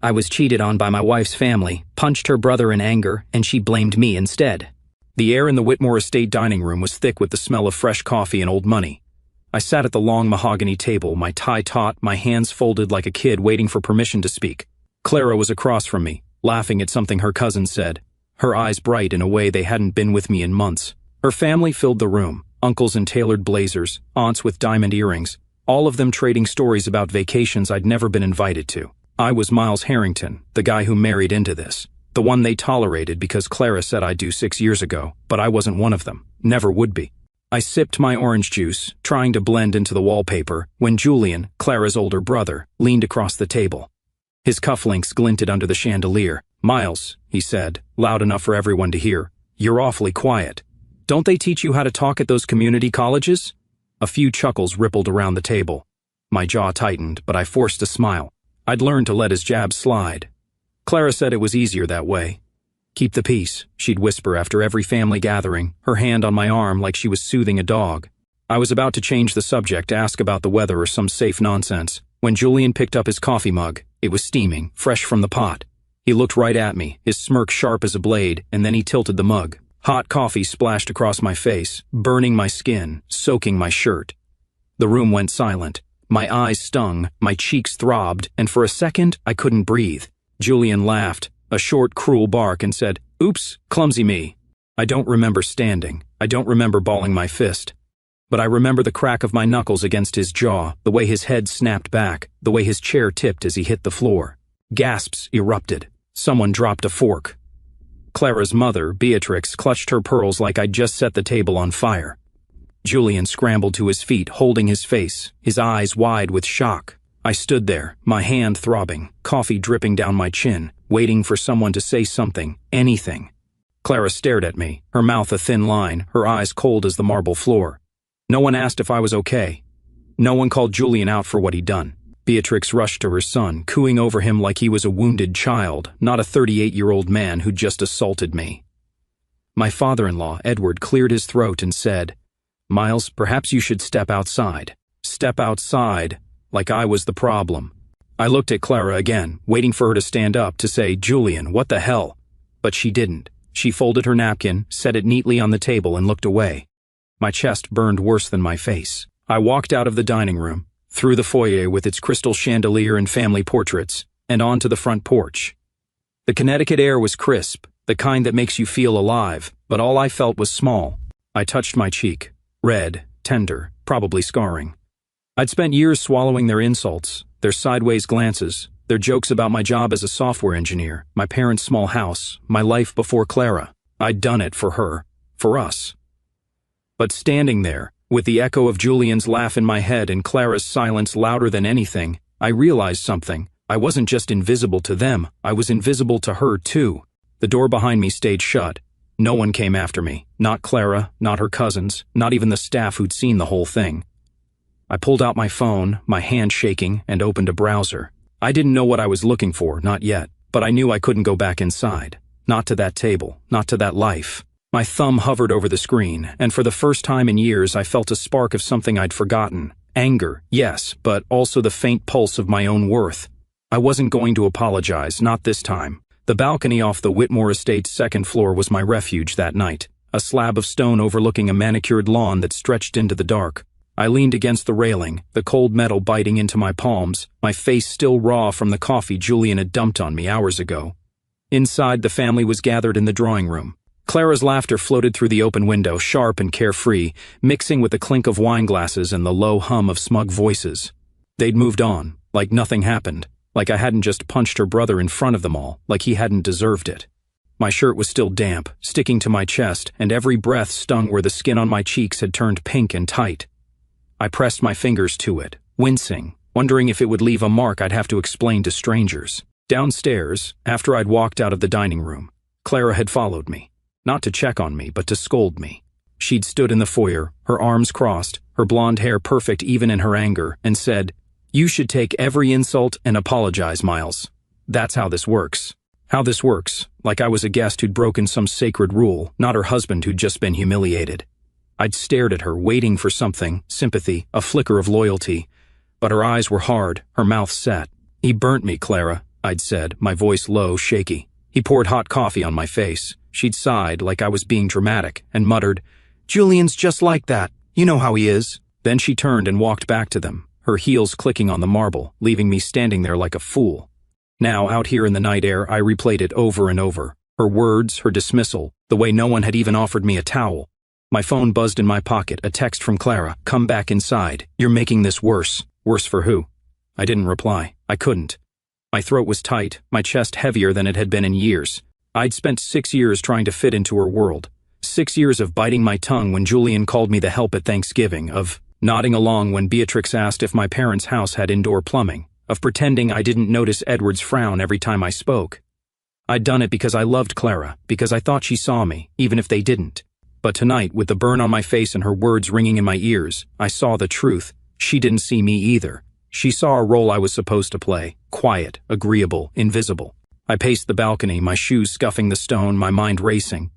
I was cheated on by my wife's family, punched her brother in anger, and she blamed me instead. The air in the Whitmore Estate dining room was thick with the smell of fresh coffee and old money. I sat at the long mahogany table, my tie taut, my hands folded like a kid waiting for permission to speak. Clara was across from me, laughing at something her cousin said, her eyes bright in a way they hadn't been with me in months. Her family filled the room, uncles in tailored blazers, aunts with diamond earrings, all of them trading stories about vacations I'd never been invited to. I was Miles Harrington, the guy who married into this. The one they tolerated because Clara said I'd do 6 years ago, but I wasn't one of them. Never would be. I sipped my orange juice, trying to blend into the wallpaper, when Julian, Clara's older brother, leaned across the table. His cufflinks glinted under the chandelier. "Miles," he said, loud enough for everyone to hear, "you're awfully quiet. Don't they teach you how to talk at those community colleges?" A few chuckles rippled around the table. My jaw tightened, but I forced a smile. I'd learned to let his jabs slide. Clara said it was easier that way. "Keep the peace," she'd whisper after every family gathering, her hand on my arm like she was soothing a dog. I was about to change the subject to ask about the weather or some safe nonsense, when Julian picked up his coffee mug. It was steaming, fresh from the pot. He looked right at me, his smirk sharp as a blade, and then he tilted the mug. Hot coffee splashed across my face, burning my skin, soaking my shirt. The room went silent. My eyes stung, my cheeks throbbed, and for a second I couldn't breathe. Julian laughed, a short, cruel bark, and said, "Oops, clumsy me." I don't remember standing. I don't remember balling my fist. But I remember the crack of my knuckles against his jaw, the way his head snapped back, the way his chair tipped as he hit the floor. Gasps erupted. Someone dropped a fork. Clara's mother, Beatrix, clutched her pearls like I'd just set the table on fire. Julian scrambled to his feet, holding his face, his eyes wide with shock. I stood there, my hand throbbing, coffee dripping down my chin, waiting for someone to say something, anything. Clara stared at me, her mouth a thin line, her eyes cold as the marble floor. No one asked if I was okay. No one called Julian out for what he'd done. Beatrix rushed to her son, cooing over him like he was a wounded child, not a 38-year-old man who'd just assaulted me. My father-in-law, Edward, cleared his throat and said, "Miles, perhaps you should step outside." Step outside, like I was the problem. I looked at Clara again, waiting for her to stand up to say, "Julian, what the hell?" But she didn't. She folded her napkin, set it neatly on the table, and looked away. My chest burned worse than my face. I walked out of the dining room, through the foyer with its crystal chandelier and family portraits, and onto the front porch. The Connecticut air was crisp, the kind that makes you feel alive, but all I felt was small. I touched my cheek, red, tender, probably scarring. I'd spent years swallowing their insults, their sideways glances, their jokes about my job as a software engineer, my parents' small house, my life before Clara. I'd done it for her, for us. But standing there, with the echo of Julian's laugh in my head and Clara's silence louder than anything, I realized something. I wasn't just invisible to them, I was invisible to her too. The door behind me stayed shut. No one came after me, not Clara, not her cousins, not even the staff who'd seen the whole thing. I pulled out my phone, my hand shaking, and opened a browser. I didn't know what I was looking for, not yet, but I knew I couldn't go back inside. Not to that table, not to that life. My thumb hovered over the screen, and for the first time in years I felt a spark of something I'd forgotten. Anger, yes, but also the faint pulse of my own worth. I wasn't going to apologize, not this time. The balcony off the Whitmore Estate's second floor was my refuge that night, a slab of stone overlooking a manicured lawn that stretched into the dark. I leaned against the railing, the cold metal biting into my palms, my face still raw from the coffee Julian had dumped on me hours ago. Inside, the family was gathered in the drawing room. Clara's laughter floated through the open window, sharp and carefree, mixing with the clink of wine glasses and the low hum of smug voices. They'd moved on, like nothing happened, like I hadn't just punched her brother in front of them all, like he hadn't deserved it. My shirt was still damp, sticking to my chest, and every breath stung where the skin on my cheeks had turned pink and tight. I pressed my fingers to it, wincing, wondering if it would leave a mark I'd have to explain to strangers. Downstairs, after I'd walked out of the dining room, Clara had followed me. Not to check on me, but to scold me. She'd stood in the foyer, her arms crossed, her blonde hair perfect even in her anger, and said, "You should take every insult and apologize, Miles. That's how this works." How this works, like I was a guest who'd broken some sacred rule, not her husband who'd just been humiliated. I'd stared at her, waiting for something, sympathy, a flicker of loyalty, but her eyes were hard, her mouth set. "He burnt me, Clara. I'd said, my voice low, shaky. He poured hot coffee on my face. She'd sighed like I was being dramatic and muttered, "Julian's just like that. You know how he is." Then she turned and walked back to them, her heels clicking on the marble, leaving me standing there like a fool. Now, out here in the night air, I replayed it over and over. Her words, her dismissal, the way no one had even offered me a towel. My phone buzzed in my pocket, a text from Clara, "Come back inside. You're making this worse." Worse for who? I didn't reply. I couldn't. My throat was tight, my chest heavier than it had been in years. I'd spent 6 years trying to fit into her world. 6 years of biting my tongue when Julian called me the help at Thanksgiving, of nodding along when Beatrix asked if my parents' house had indoor plumbing, of pretending I didn't notice Edward's frown every time I spoke. I'd done it because I loved Clara, because I thought she saw me, even if they didn't. But tonight, with the burn on my face and her words ringing in my ears, I saw the truth. She didn't see me either. She saw a role I was supposed to play, quiet, agreeable, invisible. I paced the balcony, my shoes scuffing the stone, my mind racing.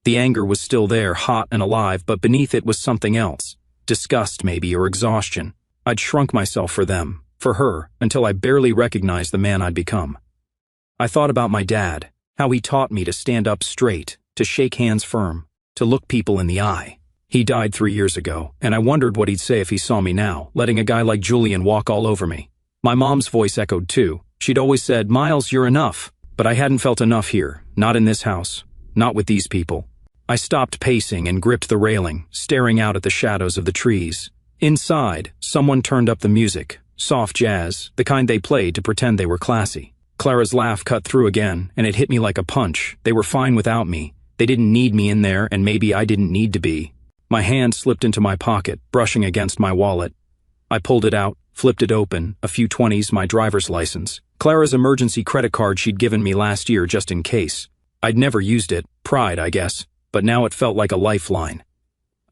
The anger was still there, hot and alive, but beneath it was something else. Disgust, maybe, or exhaustion. I'd shrunk myself for them, for her, until I barely recognized the man I'd become. I thought about my dad, how he taught me to stand up straight, to shake hands firm, to look people in the eye. He died 3 years ago, and I wondered what he'd say if he saw me now, letting a guy like Julian walk all over me. My mom's voice echoed too. She'd always said, "Miles, you're enough." But I hadn't felt enough here, not in this house, not with these people. I stopped pacing and gripped the railing, staring out at the shadows of the trees. Inside, someone turned up the music, soft jazz, the kind they played to pretend they were classy. Clara's laugh cut through again, and it hit me like a punch. They were fine without me. They didn't need me in there, and maybe I didn't need to be. My hand slipped into my pocket, brushing against my wallet. I pulled it out, flipped it open, a few 20s, my driver's license. Clara's emergency credit card she'd given me last year just in case. I'd never used it, pride, I guess, but now it felt like a lifeline.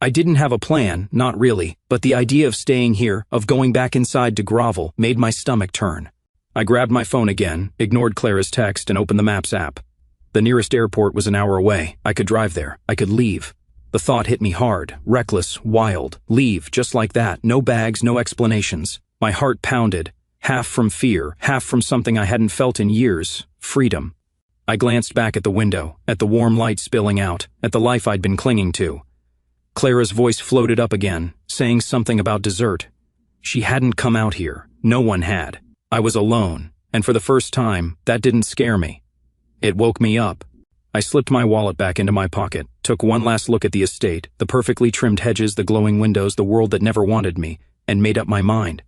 I didn't have a plan, not really, but the idea of staying here, of going back inside to grovel, made my stomach turn. I grabbed my phone again, ignored Clara's text, and opened the Maps app. The nearest airport was an hour away. I could drive there. I could leave. The thought hit me hard, reckless, wild. Leave, just like that, no bags, no explanations. My heart pounded, half from fear, half from something I hadn't felt in years, freedom. I glanced back at the window, at the warm light spilling out, at the life I'd been clinging to. Clara's voice floated up again, saying something about dessert. She hadn't come out here. No one had. I was alone, and for the first time, that didn't scare me. It woke me up. I slipped my wallet back into my pocket, took one last look at the estate, the perfectly trimmed hedges, the glowing windows, the world that never wanted me, and made up my mind.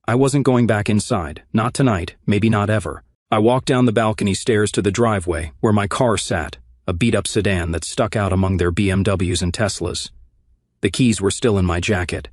I wasn't going back inside, not tonight, maybe not ever. I walked down the balcony stairs to the driveway, where my car sat, a beat-up sedan that stuck out among their BMWs and Teslas. The keys were still in my jacket.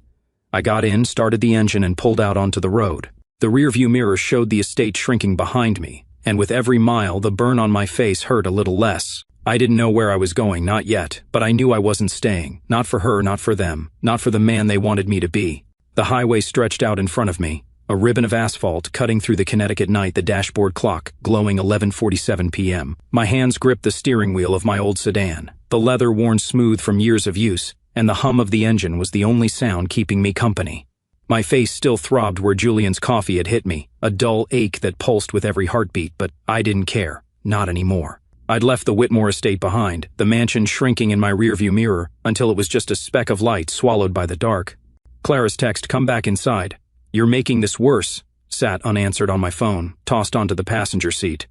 I got in, started the engine, and pulled out onto the road. The rearview mirror showed the estate shrinking behind me, and with every mile, the burn on my face hurt a little less. I didn't know where I was going, not yet, but I knew I wasn't staying. Not for her, not for them, not for the man they wanted me to be. The highway stretched out in front of me, a ribbon of asphalt cutting through the Connecticut night, the dashboard clock glowing 11:47 p.m. My hands gripped the steering wheel of my old sedan, the leather worn smooth from years of use, and the hum of the engine was the only sound keeping me company. My face still throbbed where Julian's coffee had hit me, a dull ache that pulsed with every heartbeat, but I didn't care, not anymore. I'd left the Whitmore estate behind, the mansion shrinking in my rearview mirror, until it was just a speck of light swallowed by the dark. Clara's text, "Come back inside. You're making this worse," sat unanswered on my phone, tossed onto the passenger seat.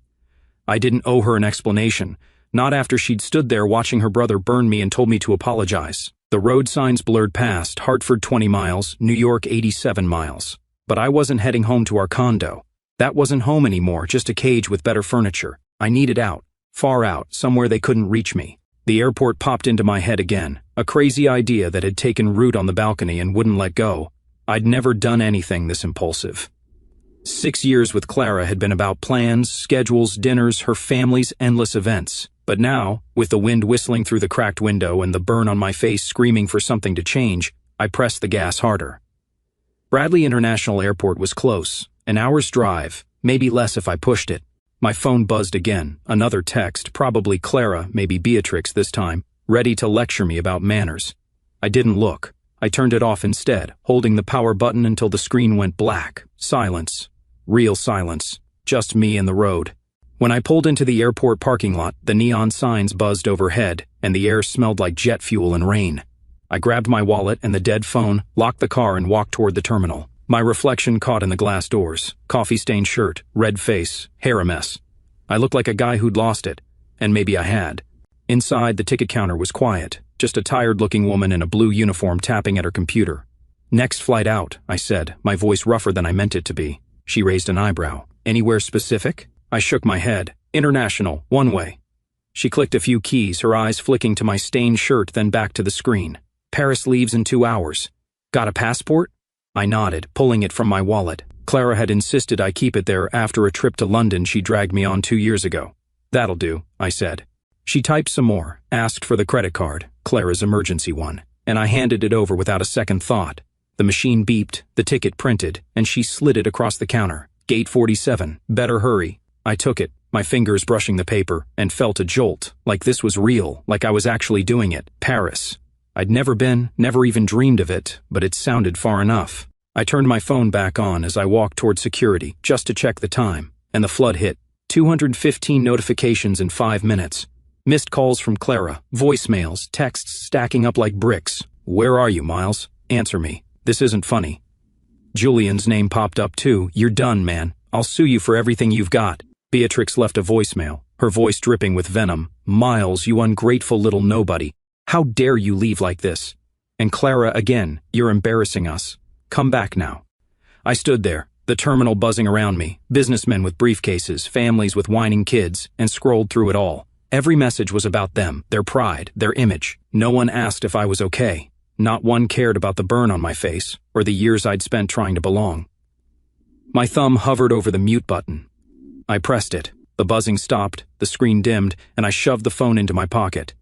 I didn't owe her an explanation, not after she'd stood there watching her brother burn me and told me to apologize. The road signs blurred past, Hartford 20 miles, New York 87 miles. But I wasn't heading home to our condo. That wasn't home anymore, just a cage with better furniture. I needed out, far out, somewhere they couldn't reach me. The airport popped into my head again, a crazy idea that had taken root on the balcony and wouldn't let go. I'd never done anything this impulsive. 6 years with Clara had been about plans, schedules, dinners, her family's endless events. But now, with the wind whistling through the cracked window and the burn on my face screaming for something to change, I pressed the gas harder. Bradley International Airport was close, an hour's drive, maybe less if I pushed it. My phone buzzed again, another text, probably Clara, maybe Beatrix this time, ready to lecture me about manners. I didn't look. I turned it off instead, holding the power button until the screen went black. Silence. Real silence. just me and the road. When I pulled into the airport parking lot, the neon signs buzzed overhead, and the air smelled like jet fuel and rain. I grabbed my wallet and the dead phone, locked the car, and walked toward the terminal. My reflection caught in the glass doors. Coffee-stained shirt, red face, hair a mess. I looked like a guy who'd lost it, and maybe I had. Inside, the ticket counter was quiet, just a tired-looking woman in a blue uniform tapping at her computer. "Next flight out," I said, my voice rougher than I meant it to be. She raised an eyebrow. "Anywhere specific?" I shook my head. "International, one way." She clicked a few keys, her eyes flicking to my stained shirt, then back to the screen. "Paris leaves in 2 hours. Got a passport?" I nodded, pulling it from my wallet. Clara had insisted I keep it there after a trip to London she dragged me on 2 years ago. "That'll do," I said. She typed some more, asked for the credit card, Clara's emergency one, and I handed it over without a second thought. The machine beeped, the ticket printed, and she slid it across the counter. "Gate 47, better hurry." I took it, my fingers brushing the paper, and felt a jolt, like this was real, like I was actually doing it. Paris. I'd never been, never even dreamed of it, but it sounded far enough. I turned my phone back on as I walked toward security, just to check the time, and the flood hit. 215 notifications in 5 minutes. Missed calls from Clara, voicemails, texts stacking up like bricks. "Where are you, Miles? Answer me. This isn't funny." Julian's name popped up too. "You're done, man. I'll sue you for everything you've got." Beatrix left a voicemail, her voice dripping with venom. "Miles, you ungrateful little nobody. How dare you leave like this?" And Clara again, "You're embarrassing us. Come back now." I stood there, the terminal buzzing around me, businessmen with briefcases, families with whining kids, and scrolled through it all. Every message was about them, their pride, their image. No one asked if I was okay. Not one cared about the burn on my face, or the years I'd spent trying to belong. My thumb hovered over the mute button. I pressed it. The buzzing stopped, the screen dimmed, and I shoved the phone into my pocket.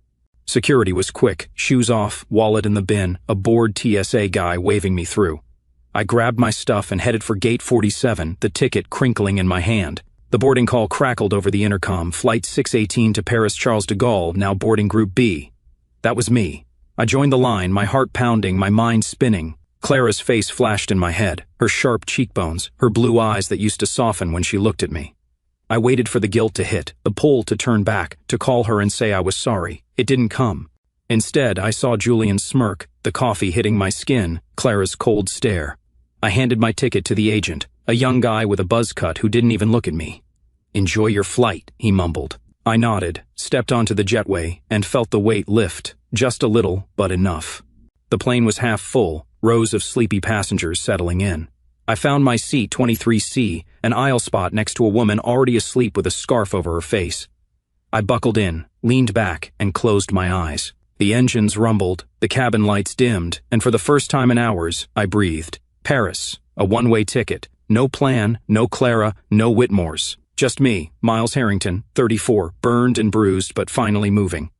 Security was quick, shoes off, wallet in the bin, a bored TSA guy waving me through. I grabbed my stuff and headed for Gate 47, the ticket crinkling in my hand. The boarding call crackled over the intercom, Flight 618 to Paris Charles de Gaulle, now boarding Group B. That was me. I joined the line, my heart pounding, my mind spinning. Clara's face flashed in my head, her sharp cheekbones, her blue eyes that used to soften when she looked at me. I waited for the guilt to hit, the pull to turn back, to call her and say I was sorry. It didn't come. Instead, I saw Julian's smirk, the coffee hitting my skin, Clara's cold stare. I handed my ticket to the agent, a young guy with a buzz cut who didn't even look at me. "Enjoy your flight," he mumbled. I nodded, stepped onto the jetway, and felt the weight lift, just a little, but enough. The plane was half full, rows of sleepy passengers settling in. I found my seat 23C, an aisle spot next to a woman already asleep with a scarf over her face. I buckled in, leaned back, and closed my eyes. The engines rumbled, the cabin lights dimmed, and for the first time in hours, I breathed. Paris, a one-way ticket. No plan, no Clara, no Whitmores. Just me, Miles Harrington, 34, burned and bruised, but finally moving.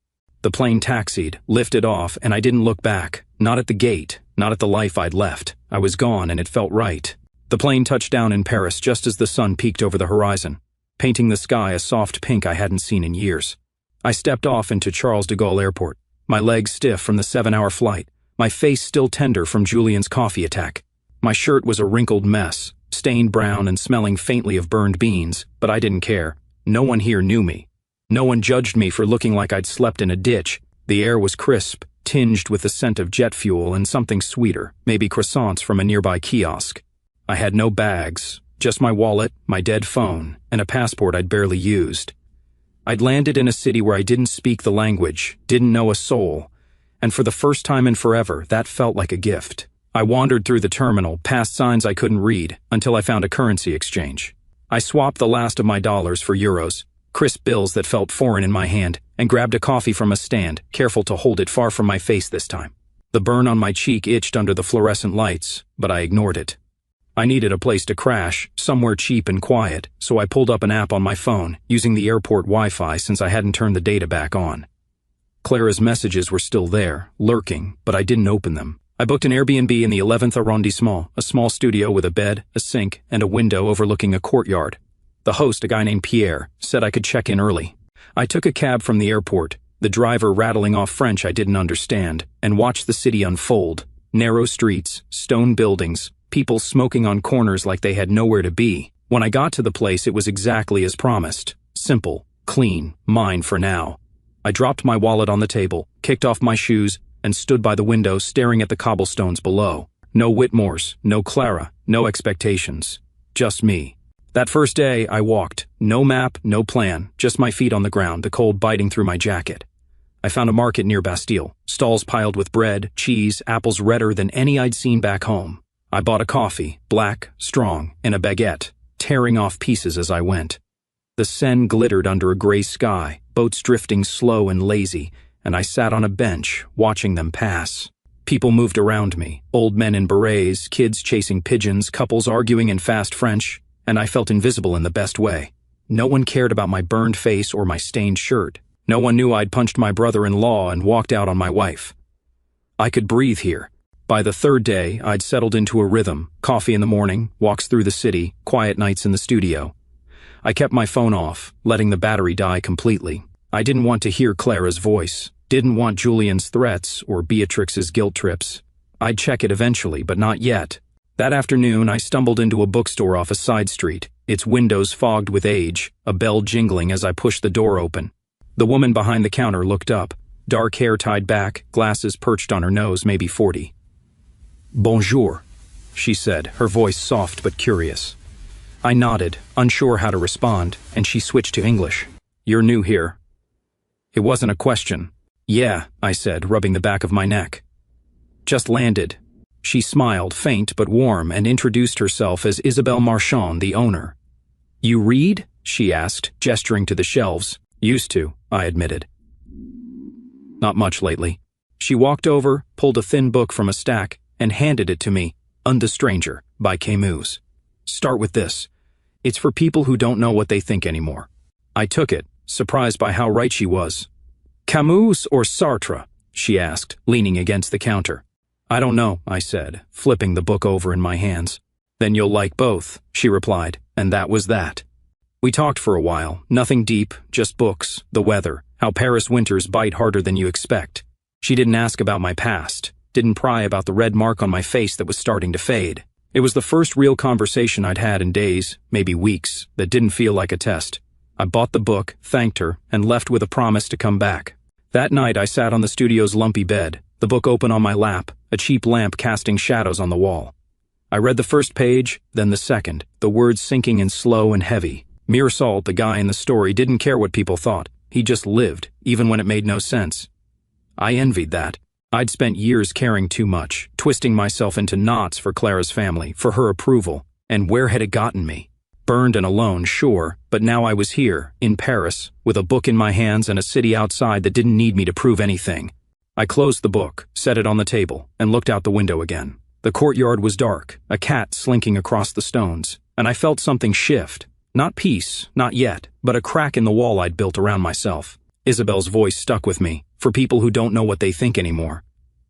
The plane taxied, lifted off, and I didn't look back. Not at the gate, not at the life I'd left. I was gone, and it felt right. The plane touched down in Paris just as the sun peeked over the horizon, painting the sky a soft pink I hadn't seen in years. I stepped off into Charles de Gaulle Airport, my legs stiff from the 7-hour flight, my face still tender from Julian's coffee attack. My shirt was a wrinkled mess, stained brown and smelling faintly of burned beans, but I didn't care. No one here knew me. No one judged me for looking like I'd slept in a ditch. The air was crisp, tinged with the scent of jet fuel and something sweeter, maybe croissants from a nearby kiosk. I had no bags, just my wallet, my dead phone, and a passport I'd barely used. I'd landed in a city where I didn't speak the language, didn't know a soul, and for the first time in forever, that felt like a gift. I wandered through the terminal, past signs I couldn't read, until I found a currency exchange. I swapped the last of my dollars for euros, crisp bills that felt foreign in my hand, and grabbed a coffee from a stand, careful to hold it far from my face this time. The burn on my cheek itched under the fluorescent lights, but I ignored it. I needed a place to crash, somewhere cheap and quiet, so I pulled up an app on my phone, using the airport Wi-Fi since I hadn't turned the data back on. Clara's messages were still there, lurking, but I didn't open them. I booked an Airbnb in the 11th arrondissement, a small studio with a bed, a sink, and a window overlooking a courtyard. The host, a guy named Pierre, said I could check in early. I took a cab from the airport, the driver rattling off French I didn't understand, and watched the city unfold. Narrow streets, stone buildings, people smoking on corners like they had nowhere to be. When I got to the place, it was exactly as promised. Simple, clean, mine for now. I dropped my wallet on the table, kicked off my shoes, and stood by the window staring at the cobblestones below. No Whitmores, no Clara, no expectations. Just me. That first day, I walked. No map, no plan, just my feet on the ground, the cold biting through my jacket. I found a market near Bastille, stalls piled with bread, cheese, apples redder than any I'd seen back home. I bought a coffee, black, strong, and a baguette, tearing off pieces as I went. The Seine glittered under a gray sky, boats drifting slow and lazy, and I sat on a bench, watching them pass. People moved around me, old men in berets, kids chasing pigeons, couples arguing in fast French, and I felt invisible in the best way. No one cared about my burned face or my stained shirt. No one knew I'd punched my brother-in-law and walked out on my wife. I could breathe here. By the third day, I'd settled into a rhythm, coffee in the morning, walks through the city, quiet nights in the studio. I kept my phone off, letting the battery die completely. I didn't want to hear Clara's voice, didn't want Julian's threats or Beatrix's guilt trips. I'd check it eventually, but not yet. That afternoon, I stumbled into a bookstore off a side street, its windows fogged with age, a bell jingling as I pushed the door open. The woman behind the counter looked up, dark hair tied back, glasses perched on her nose, maybe 40. "Bonjour," she said, her voice soft but curious. I nodded, unsure how to respond, and she switched to English. "You're new here." It wasn't a question. "Yeah," I said, rubbing the back of my neck. "Just landed." She smiled, faint but warm, and introduced herself as Isabelle Marchand, the owner. "You read?" she asked, gesturing to the shelves. "Used to," I admitted. "Not much lately." She walked over, pulled a thin book from a stack, and handed it to me. "Und the Stranger," by Camus. "Start with this. It's for people who don't know what they think anymore." I took it, surprised by how right she was. "Camus or Sartre?" she asked, leaning against the counter. "I don't know," I said, flipping the book over in my hands. "Then you'll like both," she replied, and that was that. We talked for a while, nothing deep, just books, the weather, how Paris winters bite harder than you expect. She didn't ask about my past, didn't pry about the red mark on my face that was starting to fade. It was the first real conversation I'd had in days, maybe weeks, that didn't feel like a test. I bought the book, thanked her, and left with a promise to come back. That night I sat on the studio's lumpy bed, the book open on my lap, a cheap lamp casting shadows on the wall. I read the first page, then the second, the words sinking in slow and heavy. Meursault, the guy in the story, didn't care what people thought. He just lived, even when it made no sense. I envied that. I'd spent years caring too much, twisting myself into knots for Clara's family, for her approval, and where had it gotten me? Burned and alone, sure, but now I was here, in Paris, with a book in my hands and a city outside that didn't need me to prove anything. I closed the book, set it on the table, and looked out the window again. The courtyard was dark, a cat slinking across the stones, and I felt something shift. Not peace, not yet, but a crack in the wall I'd built around myself. Isabelle's voice stuck with me, for people who don't know what they think anymore.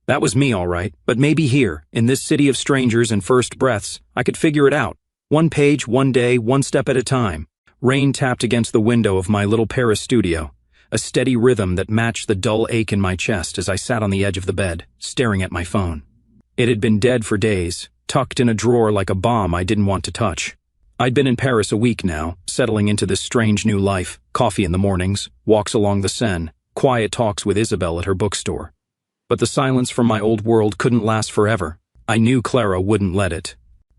That was me, all right, but maybe here, in this city of strangers and first breaths, I could figure it out. One page, one day, one step at a time. Rain tapped against the window of my little Paris studio, a steady rhythm that matched the dull ache in my chest as I sat on the edge of the bed, staring at my phone. It had been dead for days, tucked in a drawer like a bomb I didn't want to touch. I'd been in Paris a week now, settling into this strange new life, coffee in the mornings, walks along the Seine, quiet talks with Isabelle at her bookstore. But the silence from my old world couldn't last forever. I knew Clara wouldn't let it.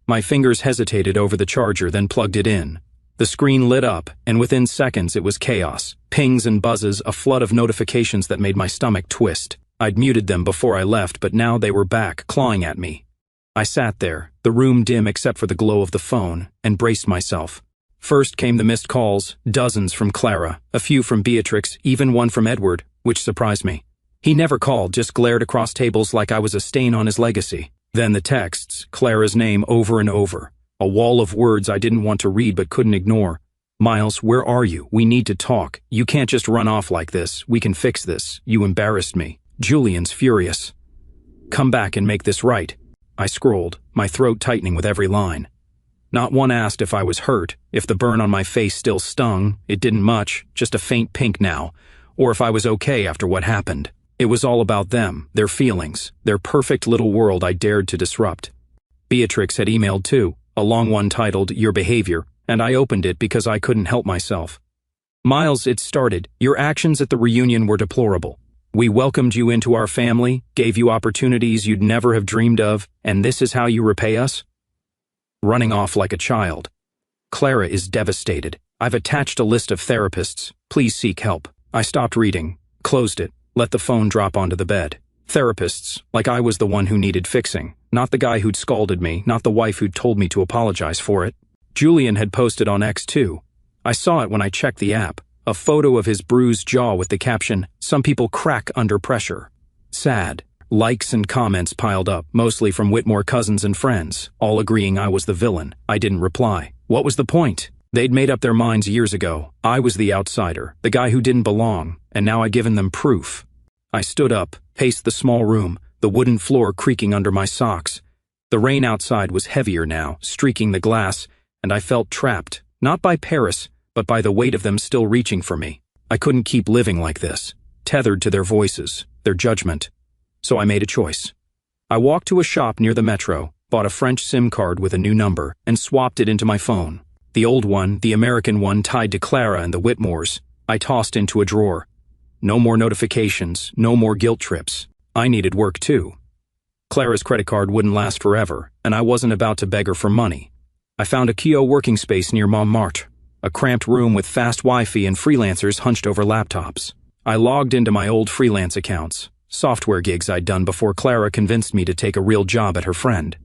My fingers hesitated over the charger, then plugged it in. The screen lit up, and within seconds it was chaos. Pings and buzzes, a flood of notifications that made my stomach twist. I'd muted them before I left, but now they were back, clawing at me. I sat there, the room dim except for the glow of the phone, and braced myself. First came the missed calls, dozens from Clara, a few from Beatrix, even one from Edward, which surprised me. He never called, just glared across tables like I was a stain on his legacy. Then the texts, Clara's name over and over. A wall of words I didn't want to read but couldn't ignore. "Miles, where are you? We need to talk. You can't just run off like this. We can fix this. You embarrassed me. Julian's furious. Come back and make this right." I scrolled, my throat tightening with every line. Not one asked if I was hurt, if the burn on my face still stung, it didn't much, just a faint pink now, or if I was okay after what happened. It was all about them, their feelings, their perfect little world I dared to disrupt. Beatrix had emailed too, a long one titled, "Your behavior," and I opened it because I couldn't help myself. Miles, it started. Your actions at the reunion were deplorable. We welcomed you into our family, gave you opportunities you'd never have dreamed of, and this is how you repay us? Running off like a child. Clara is devastated. I've attached a list of therapists. Please seek help. I stopped reading, closed it, let the phone drop onto the bed. Therapists, like I was the one who needed fixing, not the guy who'd scolded me, not the wife who'd told me to apologize for it. Julian had posted on X too. I saw it when I checked the app, a photo of his bruised jaw with the caption, "Some people crack under pressure." Sad. Likes and comments piled up, mostly from Whitmore cousins and friends, all agreeing I was the villain. I didn't reply. What was the point? They'd made up their minds years ago. I was the outsider, the guy who didn't belong, and now I'd given them proof. I stood up, paced the small room, the wooden floor creaking under my socks. The rain outside was heavier now, streaking the glass, and I felt trapped, not by Paris, but by the weight of them still reaching for me. I couldn't keep living like this, tethered to their voices, their judgment. So I made a choice. I walked to a shop near the metro, bought a French SIM card with a new number, and swapped it into my phone. The old one, the American one tied to Clara and the Whitmores, I tossed into a drawer. No more notifications, no more guilt trips. I needed work too. Clara's credit card wouldn't last forever, and I wasn't about to beg her for money. I found a Kyo working space near Montmartre, a cramped room with fast Wi-Fi and freelancers hunched over laptops. I logged into my old freelance accounts, software gigs I'd done before Clara convinced me to take a real job at her friend's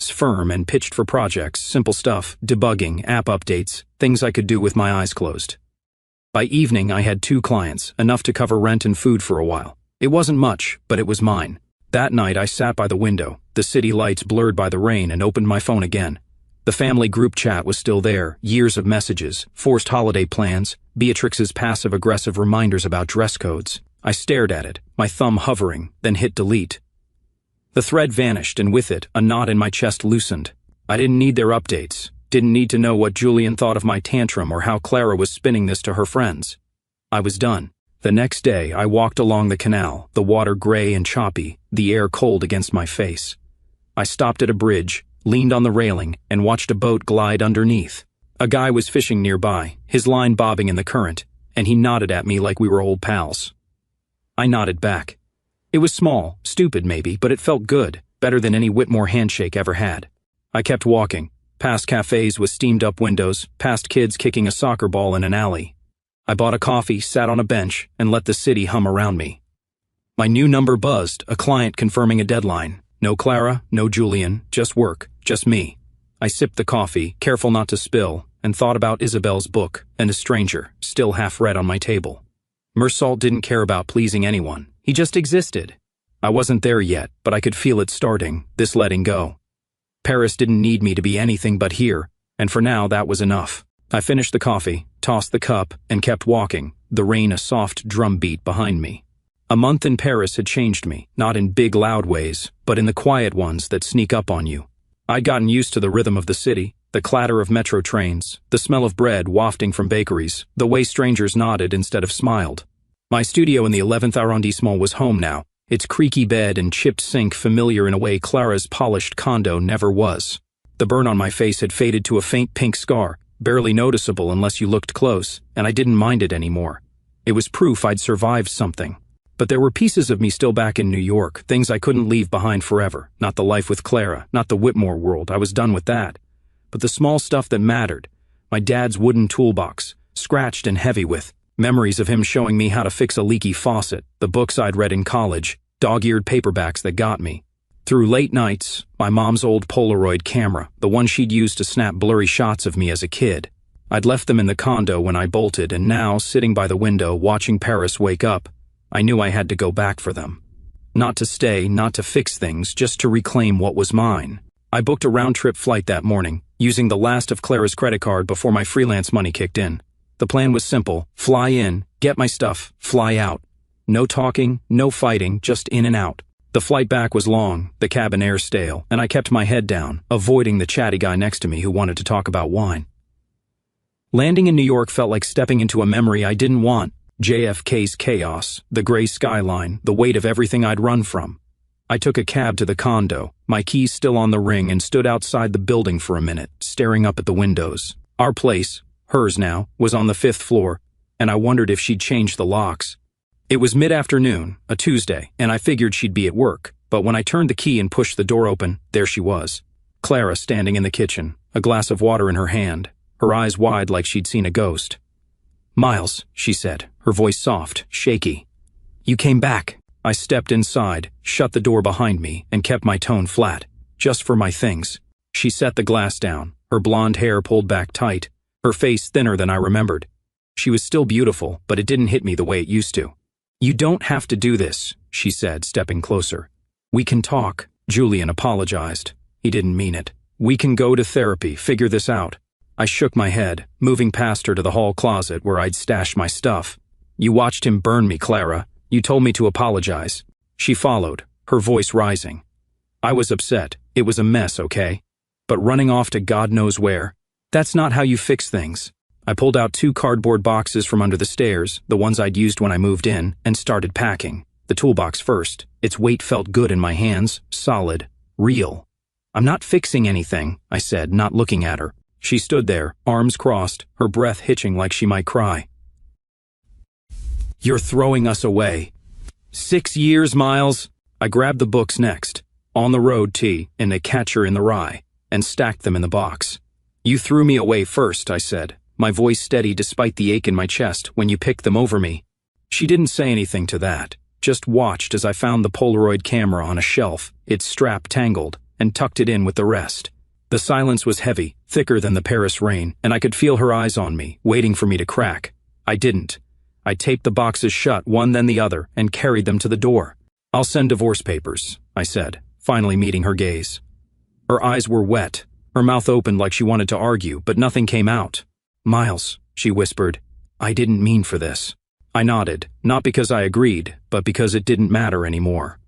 firm, and pitched for projects, simple stuff, debugging, app updates, things I could do with my eyes closed. By evening, I had 2 clients, enough to cover rent and food for a while. It wasn't much, but it was mine. That night, I sat by the window, the city lights blurred by the rain, and opened my phone again. The family group chat was still there, years of messages, forced holiday plans, Beatrix's passive-aggressive reminders about dress codes. I stared at it, my thumb hovering, then hit delete. The thread vanished, and with it, a knot in my chest loosened. I didn't need their updates, didn't need to know what Julian thought of my tantrum or how Clara was spinning this to her friends. I was done. The next day, I walked along the canal, the water gray and choppy, the air cold against my face. I stopped at a bridge, leaned on the railing, and watched a boat glide underneath. A guy was fishing nearby, his line bobbing in the current, and he nodded at me like we were old pals. I nodded back. It was small, stupid maybe, but it felt good, better than any Whitmore handshake ever had. I kept walking, past cafes with steamed-up windows, past kids kicking a soccer ball in an alley. I bought a coffee, sat on a bench, and let the city hum around me. My new number buzzed, a client confirming a deadline. No Clara, no Julian, just work, just me. I sipped the coffee, careful not to spill, and thought about Isabel's book, and a stranger, still half read on my table. Meursault didn't care about pleasing anyone. He just existed. I wasn't there yet, but I could feel it starting, this letting go. Paris didn't need me to be anything but here, and for now that was enough. I finished the coffee, tossed the cup, and kept walking, the rain a soft drum beat behind me. A month in Paris had changed me, not in big loud ways, but in the quiet ones that sneak up on you. I'd gotten used to the rhythm of the city, the clatter of metro trains, the smell of bread wafting from bakeries, the way strangers nodded instead of smiled. My studio in the 11th arrondissement was home now, its creaky bed and chipped sink familiar in a way Clara's polished condo never was. The burn on my face had faded to a faint pink scar, barely noticeable unless you looked close, and I didn't mind it anymore. It was proof I'd survived something. But there were pieces of me still back in New York, things I couldn't leave behind forever. Not the life with Clara, not the Whitmore world, I was done with that. But the small stuff that mattered. My dad's wooden toolbox, scratched and heavy with memories of him showing me how to fix a leaky faucet, the books I'd read in college, dog-eared paperbacks that got me. Through late nights, my mom's old Polaroid camera, the one she'd used to snap blurry shots of me as a kid. I'd left them in the condo when I bolted, and now, sitting by the window watching Paris wake up, I knew I had to go back for them. Not to stay, not to fix things, just to reclaim what was mine. I booked a round-trip flight that morning, using the last of Clara's credit card before my freelance money kicked in. The plan was simple: fly in, get my stuff, fly out. No talking, no fighting, just in and out. The flight back was long, the cabin air stale, and I kept my head down, avoiding the chatty guy next to me who wanted to talk about wine. Landing in New York felt like stepping into a memory I didn't want. JFK's chaos, the gray skyline, the weight of everything I'd run from. I took a cab to the condo, my keys still on the ring, and stood outside the building for a minute, staring up at the windows. Our place, hers now, was on the 5th floor, and I wondered if she'd changed the locks. It was mid-afternoon, a Tuesday, and I figured she'd be at work, but when I turned the key and pushed the door open, there she was. Clara standing in the kitchen, a glass of water in her hand, her eyes wide like she'd seen a ghost. "Miles," she said, her voice soft, shaky. "You came back." I stepped inside, shut the door behind me, and kept my tone flat. "Just for my things." She set the glass down, her blonde hair pulled back tight, her face thinner than I remembered. She was still beautiful, but it didn't hit me the way it used to. "You don't have to do this," she said, stepping closer. "We can talk." Julian apologized. He didn't mean it. "We can go to therapy, figure this out." I shook my head, moving past her to the hall closet where I'd stashed my stuff. "You watched him burn me, Clara. You told me to apologize." She followed, her voice rising. "I was upset. It was a mess, okay? But running off to God knows where, that's not how you fix things." I pulled out 2 cardboard boxes from under the stairs, the ones I'd used when I moved in, and started packing. The toolbox first. Its weight felt good in my hands, solid, real. "I'm not fixing anything," I said, not looking at her. She stood there, arms crossed, her breath hitching like she might cry. "You're throwing us away." 6 years, Miles." I grabbed the books next, On the Road Tea and A Catcher in the Rye, and stacked them in the box. "You threw me away first," I said, my voice steady despite the ache in my chest, "when you picked them over me." She didn't say anything to that, just watched as I found the Polaroid camera on a shelf, its strap tangled, and tucked it in with the rest. The silence was heavy, thicker than the Paris rain, and I could feel her eyes on me, waiting for me to crack. I didn't. I taped the boxes shut, one then the other, and carried them to the door. "I'll send divorce papers," I said, finally meeting her gaze. Her eyes were wet, her mouth opened like she wanted to argue, but nothing came out. "Miles," she whispered, "I didn't mean for this." I nodded, not because I agreed, but because it didn't matter anymore.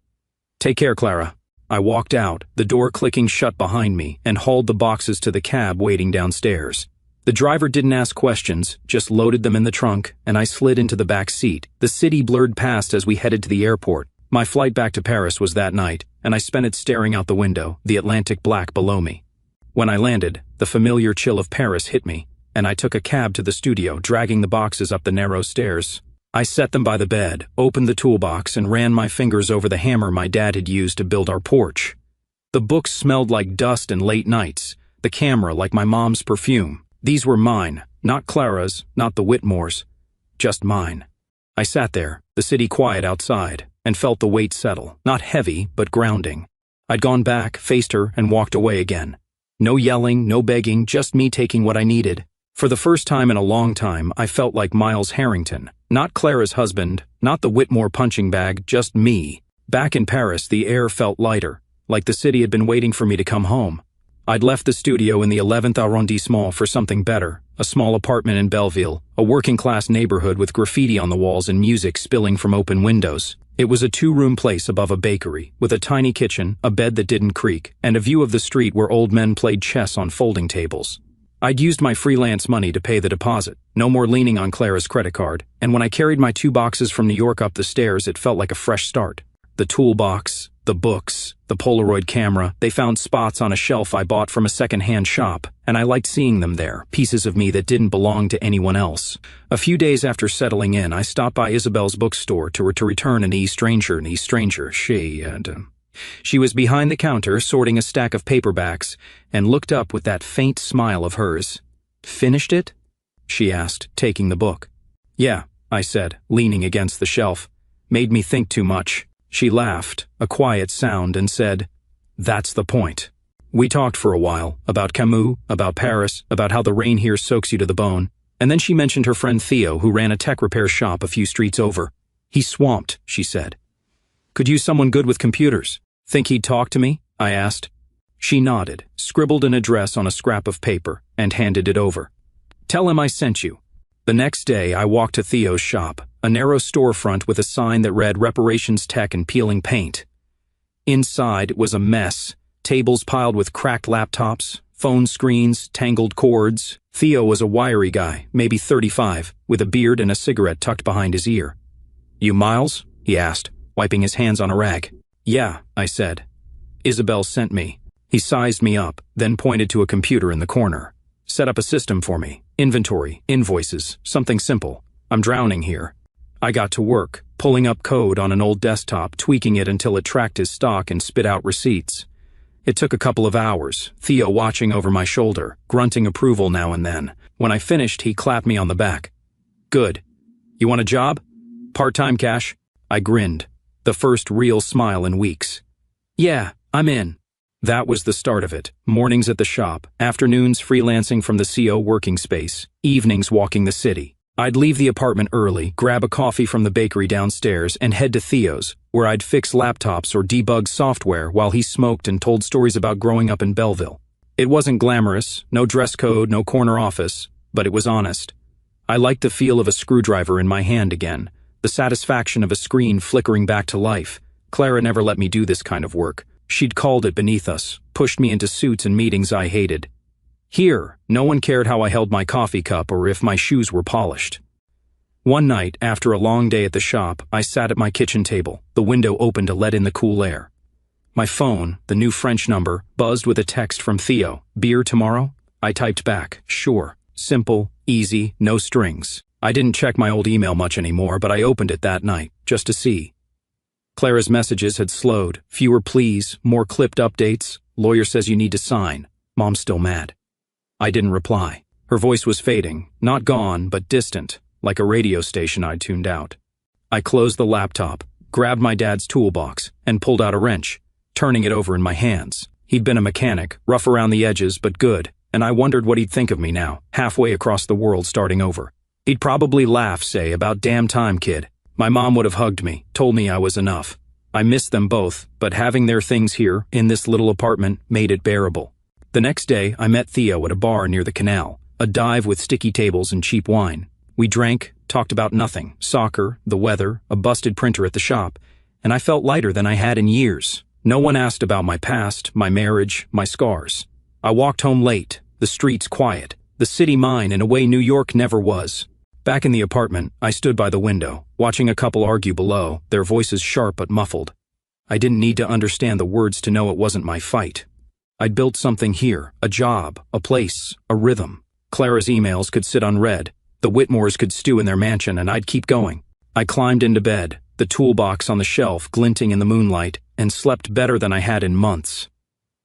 "Take care, Clara." I walked out, the door clicking shut behind me, and hauled the boxes to the cab waiting downstairs. The driver didn't ask questions, just loaded them in the trunk, and I slid into the back seat. The city blurred past as we headed to the airport. My flight back to Paris was that night, and I spent it staring out the window, the Atlantic black below me. When I landed, the familiar chill of Paris hit me, and I took a cab to the studio, dragging the boxes up the narrow stairs. I set them by the bed, opened the toolbox, and ran my fingers over the hammer my dad had used to build our porch. The books smelled like dust and late nights, the camera like my mom's perfume. These were mine, not Clara's, not the Whitmore's, just mine. I sat there, the city quiet outside, and felt the weight settle, not heavy, but grounding. I'd gone back, faced her, and walked away again. No yelling, no begging, just me taking what I needed. For the first time in a long time, I felt like Miles Harrington. Not Clara's husband, not the Whitmore punching bag, just me. Back in Paris, the air felt lighter, like the city had been waiting for me to come home. I'd left the studio in the 11th arrondissement for something better, a small apartment in Belleville, a working-class neighborhood with graffiti on the walls and music spilling from open windows. It was a 2-room place above a bakery, with a tiny kitchen, a bed that didn't creak, and a view of the street where old men played chess on folding tables. I'd used my freelance money to pay the deposit, no more leaning on Clara's credit card, and when I carried my 2 boxes from New York up the stairs, it felt like a fresh start. The toolbox, the books, the Polaroid camera, they found spots on a shelf I bought from a second-hand shop, and I liked seeing them there, pieces of me that didn't belong to anyone else. A few days after settling in, I stopped by Isabel's bookstore to return an E-Stranger. She was behind the counter sorting a stack of paperbacks and looked up with that faint smile of hers. "Finished it?" she asked, taking the book. "Yeah," I said, leaning against the shelf. "Made me think too much." She laughed, a quiet sound, and said, "That's the point." We talked for a while, about Camus, about Paris, about how the rain here soaks you to the bone, and then she mentioned her friend Theo, who ran a tech repair shop a few streets over. "He's swamped," she said. "Could use someone good with computers. Think he'd talk to me?" I asked. She nodded, scribbled an address on a scrap of paper, and handed it over. "Tell him I sent you." The next day, I walked to Theo's shop, a narrow storefront with a sign that read Reparations Tech and Peeling Paint. Inside, it was a mess, tables piled with cracked laptops, phone screens, tangled cords. Theo was a wiry guy, maybe 35, with a beard and a cigarette tucked behind his ear. "You Miles?" he asked, wiping his hands on a rag. "Yeah," I said. "Isabel sent me." He sized me up, then pointed to a computer in the corner. Set up a system for me. Inventory, invoices, something simple. I'm drowning here. I got to work, pulling up code on an old desktop, tweaking it until it tracked his stock and spit out receipts. It took a couple of hours, Theo watching over my shoulder, grunting approval now and then. When I finished, he clapped me on the back. Good. You want a job? Part-time cash? I grinned, the first real smile in weeks. Yeah, I'm in. That was the start of it. Mornings at the shop, afternoons freelancing from the CO working space, evenings walking the city. I'd leave the apartment early, grab a coffee from the bakery downstairs, and head to Theo's, where I'd fix laptops or debug software while he smoked and told stories about growing up in Belleville. It wasn't glamorous, no dress code, no corner office, but it was honest. I liked the feel of a screwdriver in my hand again, the satisfaction of a screen flickering back to life. Clara never let me do this kind of work. She'd called it beneath us, pushed me into suits and meetings I hated. Here, no one cared how I held my coffee cup or if my shoes were polished. One night, after a long day at the shop, I sat at my kitchen table, the window open to let in the cool air. My phone, the new French number, buzzed with a text from Theo. Beer tomorrow? I typed back, sure. Simple, easy, no strings. I didn't check my old email much anymore, but I opened it that night, just to see. Clara's messages had slowed, fewer please, more clipped updates. Lawyer says you need to sign. Mom's still mad. I didn't reply. Her voice was fading, not gone, but distant, like a radio station I'd tuned out. I closed the laptop, grabbed my dad's toolbox, and pulled out a wrench, turning it over in my hands. He'd been a mechanic, rough around the edges, but good, and I wondered what he'd think of me now, halfway across the world starting over. He'd probably laugh, say, about damn time, kid. My mom would have hugged me, told me I was enough. I missed them both, but having their things here, in this little apartment, made it bearable. The next day, I met Theo at a bar near the canal, a dive with sticky tables and cheap wine. We drank, talked about nothing, soccer, the weather, a busted printer at the shop, and I felt lighter than I had in years. No one asked about my past, my marriage, my scars. I walked home late, the streets quiet, the city mine in a way New York never was. Back in the apartment, I stood by the window, watching a couple argue below, their voices sharp but muffled. I didn't need to understand the words to know it wasn't my fight. I'd built something here, a job, a place, a rhythm. Clara's emails could sit unread, the Whitmores could stew in their mansion, and I'd keep going. I climbed into bed, the toolbox on the shelf glinting in the moonlight, and slept better than I had in months.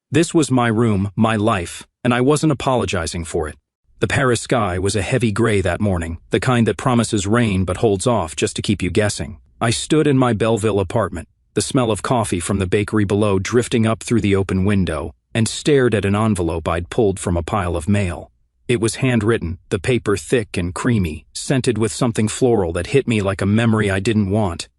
This was my room, my life, and I wasn't apologizing for it. The Paris sky was a heavy gray that morning, the kind that promises rain but holds off just to keep you guessing. I stood in my Belleville apartment, the smell of coffee from the bakery below drifting up through the open window, and stared at an envelope I'd pulled from a pile of mail. It was handwritten, the paper thick and creamy, scented with something floral that hit me like a memory I didn't want.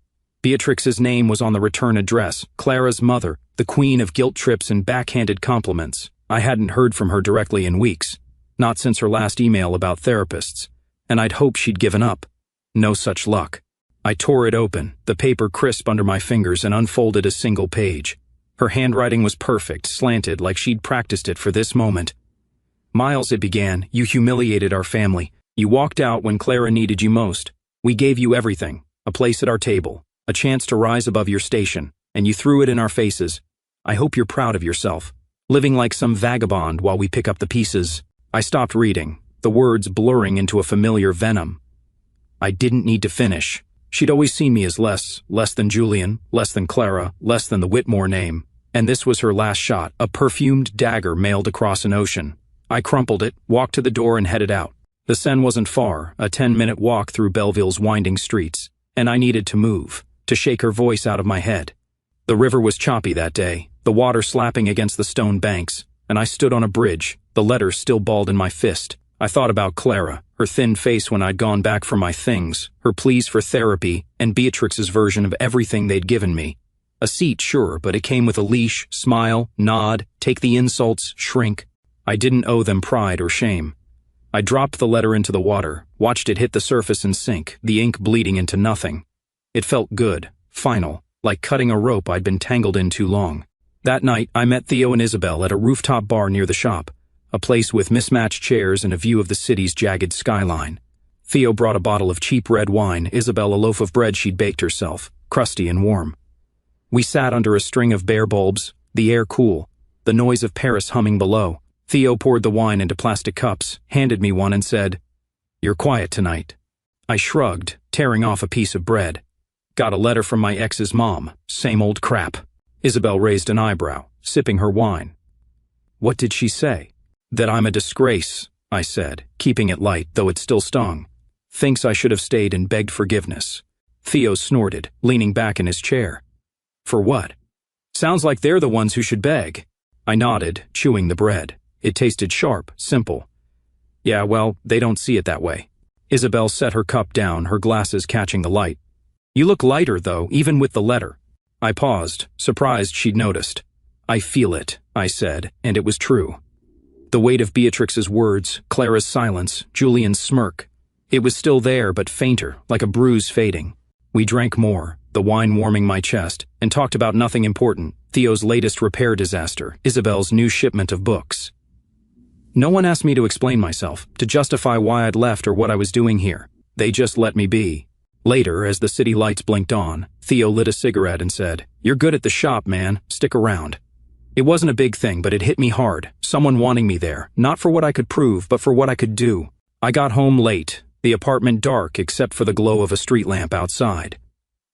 Beatrix's name was on the return address, Clara's mother, the queen of guilt trips and backhanded compliments. I hadn't heard from her directly in weeks, not since her last email about therapists, and I'd hoped she'd given up. No such luck. I tore it open, the paper crisp under my fingers, and unfolded a single page. Her handwriting was perfect, slanted like she'd practiced it for this moment. Miles, it began, you humiliated our family. You walked out when Clara needed you most. We gave you everything, a place at our table, a chance to rise above your station, and you threw it in our faces. I hope you're proud of yourself, living like some vagabond while we pick up the pieces. I stopped reading, the words blurring into a familiar venom. I didn't need to finish. She'd always seen me as less than Julian, less than Clara, less than the Whitmore name. And this was her last shot, a perfumed dagger mailed across an ocean. I crumpled it, walked to the door, and headed out. The Seine wasn't far, a 10-minute walk through Belleville's winding streets, and I needed to move, to shake her voice out of my head. The river was choppy that day, the water slapping against the stone banks, and I stood on a bridge, the letter still balled in my fist. I thought about Clara, her thin face when I'd gone back for my things, her pleas for therapy, and Beatrix's version of everything they'd given me. A seat, sure, but it came with a leash, smile, nod, take the insults, shrink. I didn't owe them pride or shame. I dropped the letter into the water, watched it hit the surface and sink, the ink bleeding into nothing. It felt good, final, like cutting a rope I'd been tangled in too long. That night, I met Theo and Isabel at a rooftop bar near the shop, a place with mismatched chairs and a view of the city's jagged skyline. Theo brought a bottle of cheap red wine, Isabel a loaf of bread she'd baked herself, crusty and warm. We sat under a string of bare bulbs, the air cool, the noise of Paris humming below. Theo poured the wine into plastic cups, handed me one and said, "You're quiet tonight." I shrugged, tearing off a piece of bread. "Got a letter from my ex's mom. Same old crap." Isabel raised an eyebrow, sipping her wine. "What did she say?" "That I'm a disgrace," I said, keeping it light, though it still stung. "Thinks I should have stayed and begged forgiveness." Theo snorted, leaning back in his chair. "For what?" "Sounds like they're the ones who should beg." I nodded, chewing the bread. It tasted sharp, simple. "Yeah, well, they don't see it that way." Isabel set her cup down, her glasses catching the light. "You look lighter, though, even with the letter." I paused, surprised she'd noticed. "I feel it," I said, and it was true. The weight of Beatrix's words, Clara's silence, Julian's smirk. It was still there, but fainter, like a bruise fading. We drank more, the wine warming my chest, and talked about nothing important: Theo's latest repair disaster, Isabel's new shipment of books. No one asked me to explain myself, to justify why I'd left or what I was doing here. They just let me be. Later, as the city lights blinked on, Theo lit a cigarette and said, "You're good at the shop, man. Stick around." It wasn't a big thing, but it hit me hard. Someone wanting me there, not for what I could prove, but for what I could do. I got home late, the apartment dark except for the glow of a street lamp outside.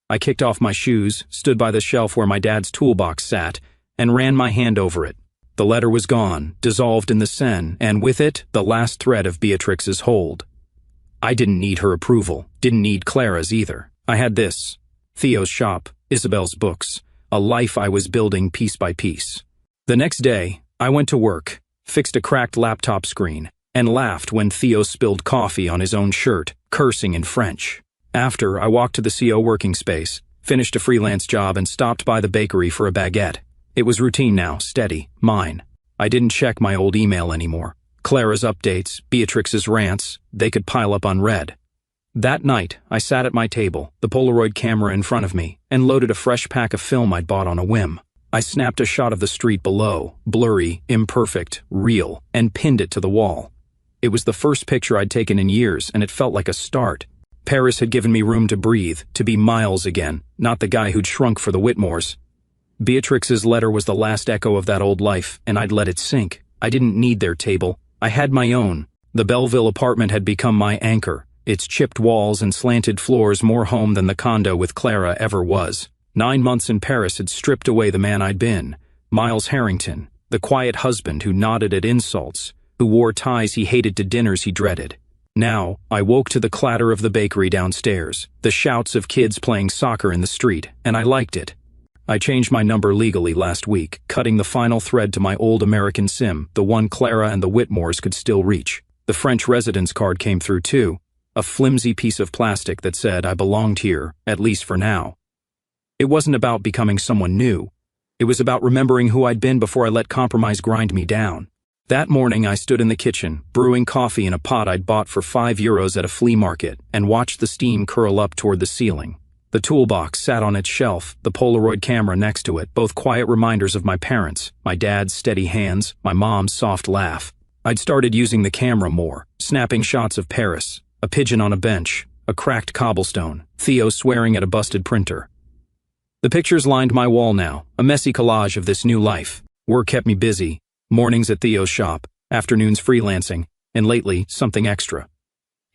I kicked off my shoes, stood by the shelf where my dad's toolbox sat, and ran my hand over it. The letter was gone, dissolved in the Seine, and with it, the last thread of Beatrix's hold. I didn't need her approval, didn't need Clara's either. I had this: Theo's shop, Isabel's books, a life I was building piece by piece. The next day, I went to work, fixed a cracked laptop screen, and laughed when Theo spilled coffee on his own shirt, cursing in French. After, I walked to the CO working space, finished a freelance job, and stopped by the bakery for a baguette. It was routine now, steady, mine. I didn't check my old email anymore. Clara's updates, Beatrix's rants, they could pile up unread. That night, I sat at my table, the Polaroid camera in front of me, and loaded a fresh pack of film I'd bought on a whim. I snapped a shot of the street below, blurry, imperfect, real, and pinned it to the wall. It was the first picture I'd taken in years, and it felt like a start. Paris had given me room to breathe, to be Miles again, not the guy who'd shrunk for the Whitmores. Beatrix's letter was the last echo of that old life, and I'd let it sink. I didn't need their table. I had my own. The Belleville apartment had become my anchor, its chipped walls and slanted floors more home than the condo with Clara ever was. 9 months in Paris had stripped away the man I'd been, Miles Harrington, the quiet husband who nodded at insults, who wore ties he hated to dinners he dreaded. Now, I woke to the clatter of the bakery downstairs, the shouts of kids playing soccer in the street, and I liked it. I changed my number legally last week, cutting the final thread to my old American SIM, the one Clara and the Whitmores could still reach. The French residence card came through too, a flimsy piece of plastic that said I belonged here, at least for now. It wasn't about becoming someone new. It was about remembering who I'd been before I let compromise grind me down. That morning I stood in the kitchen, brewing coffee in a pot I'd bought for €5 at a flea market, and watched the steam curl up toward the ceiling. The toolbox sat on its shelf, the Polaroid camera next to it, both quiet reminders of my parents, my dad's steady hands, my mom's soft laugh. I'd started using the camera more, snapping shots of Paris, a pigeon on a bench, a cracked cobblestone, Theo swearing at a busted printer. The pictures lined my wall now, a messy collage of this new life. Work kept me busy, mornings at Theo's shop, afternoons freelancing, and lately, something extra.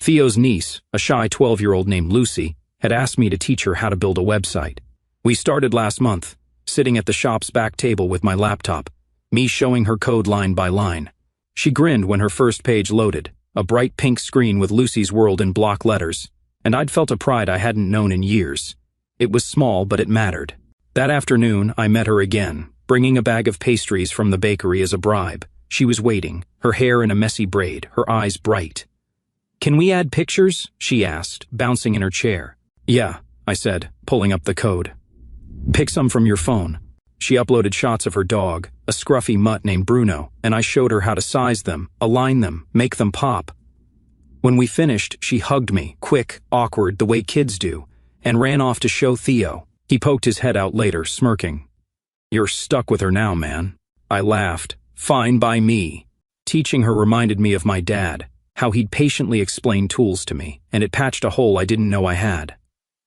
Theo's niece, a shy 12-year-old named Lucy, had asked me to teach her how to build a website. We started last month, sitting at the shop's back table with my laptop, me showing her code line by line. She grinned when her first page loaded, a bright pink screen with Lucy's world in block letters, and I'd felt a pride I hadn't known in years. It was small, but it mattered. That afternoon, I met her again, bringing a bag of pastries from the bakery as a bribe. She was waiting, her hair in a messy braid, her eyes bright. "Can we add pictures?" she asked, bouncing in her chair. "Yeah," I said, pulling up the code. "Pick some from your phone." She uploaded shots of her dog, a scruffy mutt named Bruno, and I showed her how to size them, align them, make them pop. When we finished, she hugged me, quick, awkward, the way kids do, and ran off to show Theo. He poked his head out later, smirking. "You're stuck with her now, man." I laughed. Fine by me. Teaching her reminded me of my dad, how he'd patiently explain tools to me, and it patched a hole I didn't know I had.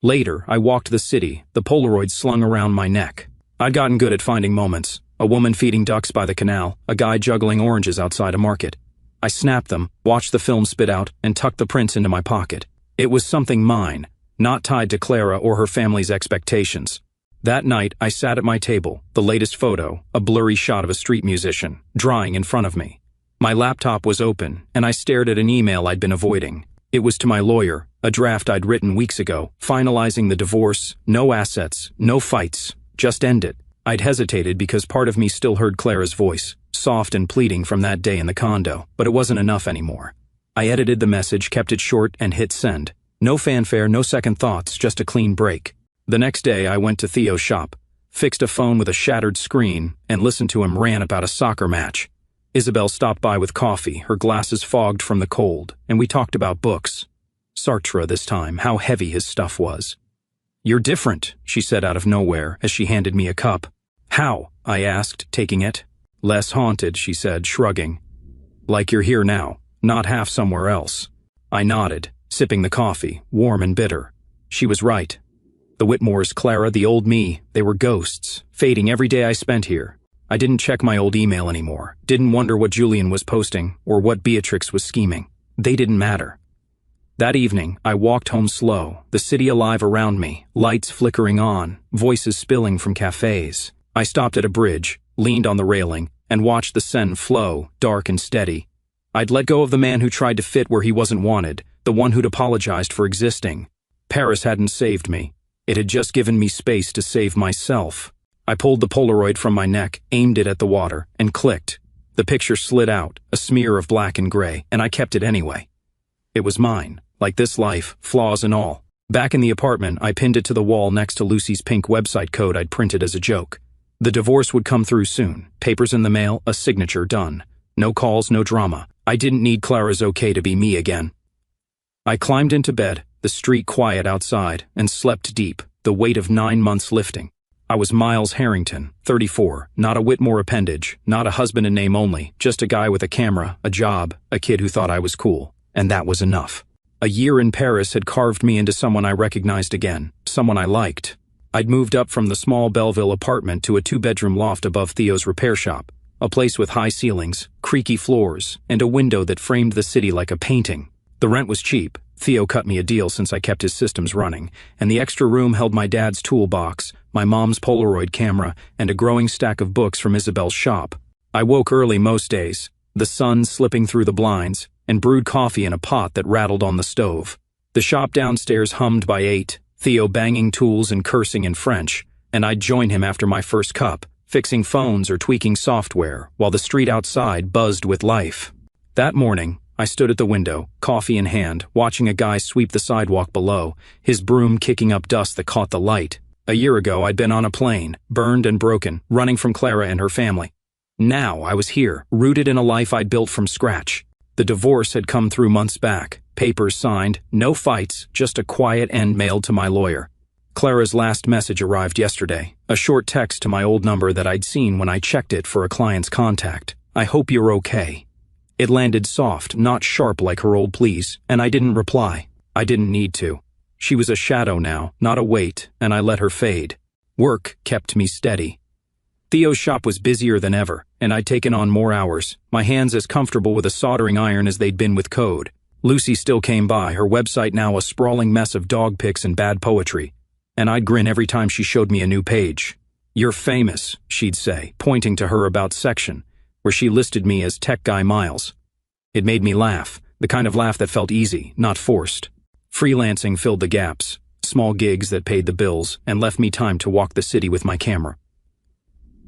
Later, I walked the city, the Polaroid slung around my neck. I'd gotten good at finding moments, A woman feeding ducks by the canal, a guy juggling oranges outside a market. I snapped them, watched the film spit out, and tucked the prints into my pocket. It was something mine, not tied to Clara or her family's expectations. That night, I sat at my table, the latest photo, a blurry shot of a street musician, drying in front of me. My laptop was open, and I stared at an email I'd been avoiding. It was to my lawyer, a draft I'd written weeks ago, finalizing the divorce, no assets, no fights, just end it. I'd hesitated because part of me still heard Clara's voice, soft and pleading from that day in the condo, but it wasn't enough anymore. I edited the message, kept it short, and hit send. No fanfare, no second thoughts, just a clean break. The next day, I went to Theo's shop, fixed a phone with a shattered screen, and listened to him rant about a soccer match. Isabel stopped by with coffee, her glasses fogged from the cold, and we talked about books. Sartre this time, how heavy his stuff was. "You're different," she said out of nowhere as she handed me a cup. "How?" I asked, taking it. "Less haunted," she said, shrugging. "Like you're here now, not half somewhere else." I nodded, sipping the coffee, warm and bitter. She was right. The Whitmores, Clara, the old me, they were ghosts, fading every day I spent here. I didn't check my old email anymore, didn't wonder what Julian was posting or what Beatrix was scheming. They didn't matter. That evening, I walked home slow, the city alive around me, lights flickering on, voices spilling from cafes. I stopped at a bridge, leaned on the railing, and watched the Seine flow, dark and steady. I'd let go of the man who tried to fit where he wasn't wanted, the one who'd apologized for existing. Paris hadn't saved me. It had just given me space to save myself. I pulled the Polaroid from my neck, aimed it at the water, and clicked. The picture slid out, a smear of black and gray, and I kept it anyway. It was mine, like this life, flaws and all. Back in the apartment, I pinned it to the wall next to Lucy's pink website code I'd printed as a joke. The divorce would come through soon. Papers in the mail, a signature done. No calls, no drama. I didn't need Clara's okay to be me again. I climbed into bed, the street quiet outside, and slept deep, the weight of 9 months lifting. I was Miles Harrington, 34, not a Whitmore appendage, not a husband in name only, just a guy with a camera, a job, a kid who thought I was cool. And that was enough. A year in Paris had carved me into someone I recognized again, someone I liked. I'd moved up from the small Belleville apartment to a 2-bedroom loft above Theo's repair shop, a place with high ceilings, creaky floors, and a window that framed the city like a painting. The rent was cheap. Theo cut me a deal since I kept his systems running, and the extra room held my dad's toolbox, my mom's Polaroid camera, and a growing stack of books from Isabel's shop. I woke early most days, the sun slipping through the blinds, and brewed coffee in a pot that rattled on the stove. The shop downstairs hummed by 8, Theo banging tools and cursing in French, and I'd join him after my first cup, fixing phones or tweaking software, while the street outside buzzed with life. That morning, I stood at the window, coffee in hand, watching a guy sweep the sidewalk below, his broom kicking up dust that caught the light. A year ago, I'd been on a plane, burned and broken, running from Clara and her family. Now, I was here, rooted in a life I'd built from scratch. The divorce had come through months back, papers signed, no fights, just a quiet end mailed to my lawyer. Clara's last message arrived yesterday, a short text to my old number that I'd seen when I checked it for a client's contact. "I hope you're okay." It landed soft, not sharp like her old pleas, and I didn't reply. I didn't need to. She was a shadow now, not a weight, and I let her fade. Work kept me steady. Theo's shop was busier than ever, and I'd taken on more hours, my hands as comfortable with a soldering iron as they'd been with code. Lucy still came by, her website now a sprawling mess of dog pics and bad poetry, and I'd grin every time she showed me a new page. "You're famous," she'd say, pointing to her About section, where she listed me as Tech Guy Miles. It made me laugh, the kind of laugh that felt easy, not forced. Freelancing filled the gaps, small gigs that paid the bills, and left me time to walk the city with my camera.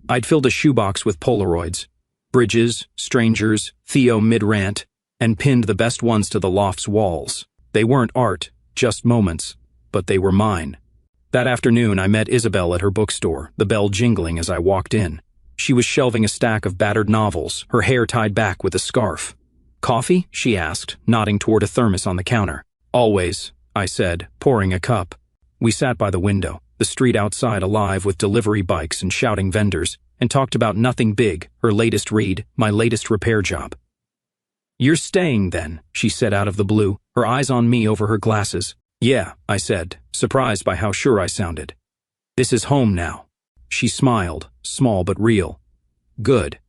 I'd filled a shoebox with Polaroids, bridges, strangers, Theo mid-rant, and pinned the best ones to the loft's walls. They weren't art, just moments, but they were mine. That afternoon, I met Isabel at her bookstore, the bell jingling as I walked in. She was shelving a stack of battered novels, her hair tied back with a scarf. "Coffee?" she asked, nodding toward a thermos on the counter. "Always," I said, pouring a cup. We sat by the window, the street outside alive with delivery bikes and shouting vendors, and talked about nothing big, her latest read, my latest repair job. "You're staying then," she said out of the blue, her eyes on me over her glasses. "Yeah," I said, surprised by how sure I sounded. "This is home now." She smiled, small but real. Good.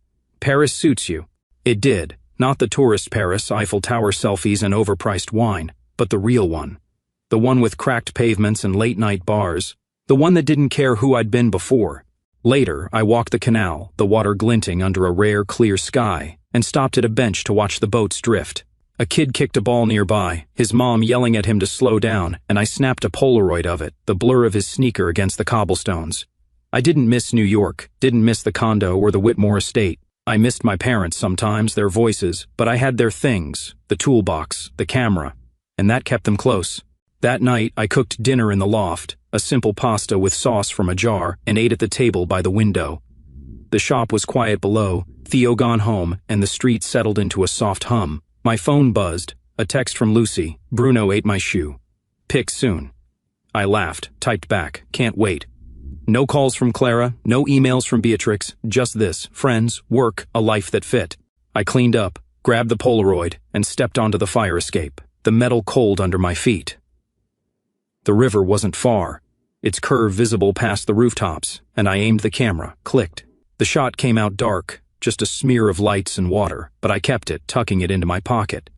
Paris suits you. It did. Not the tourist Paris, Eiffel Tower selfies and overpriced wine, but the real one. The one with cracked pavements and late-night bars. The one that didn't care who I'd been before. Later, I walked the canal, the water glinting under a rare, clear sky, and stopped at a bench to watch the boats drift. A kid kicked a ball nearby, his mom yelling at him to slow down, and I snapped a Polaroid of it, the blur of his sneaker against the cobblestones. I didn't miss New York, didn't miss the condo or the Whitmore estate. I missed my parents sometimes, their voices, but I had their things, the toolbox, the camera, and that kept them close. That night, I cooked dinner in the loft, a simple pasta with sauce from a jar, and ate at the table by the window. The shop was quiet below, Theo gone home, and the street settled into a soft hum. My phone buzzed, a text from Lucy, Bruno ate my shoe. Pick soon. I laughed, typed back, can't wait. No calls from Clara, no emails from Beatrix, just this, friends, work, a life that fit. I cleaned up, grabbed the Polaroid, and stepped onto the fire escape, the metal cold under my feet. The river wasn't far, its curve visible past the rooftops, and I aimed the camera, clicked. The shot came out dark, just a smear of lights and water, but I kept it, tucking it into my pocket.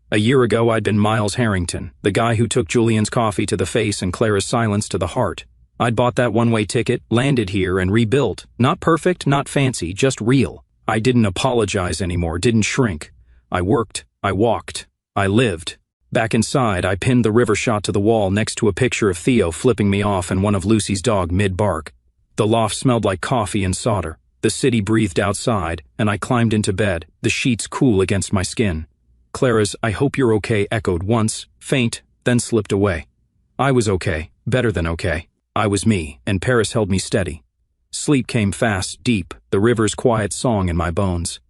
A year ago I'd been Miles Harrington, the guy who took Julian's coffee to the face and Clara's silence to the heart. I'd bought that one-way ticket, landed here, and rebuilt. Not perfect, not fancy, just real. I didn't apologize anymore, didn't shrink. I worked, I walked, I lived. Back inside, I pinned the river shot to the wall next to a picture of Theo flipping me off and one of Lucy's dog mid-bark. The loft smelled like coffee and solder. The city breathed outside, and I climbed into bed, the sheets cool against my skin. Clara's "I hope you're okay" echoed once, faint, then slipped away. I was okay, better than okay. I was me, and Paris held me steady. Sleep came fast, deep, the river's quiet song in my bones.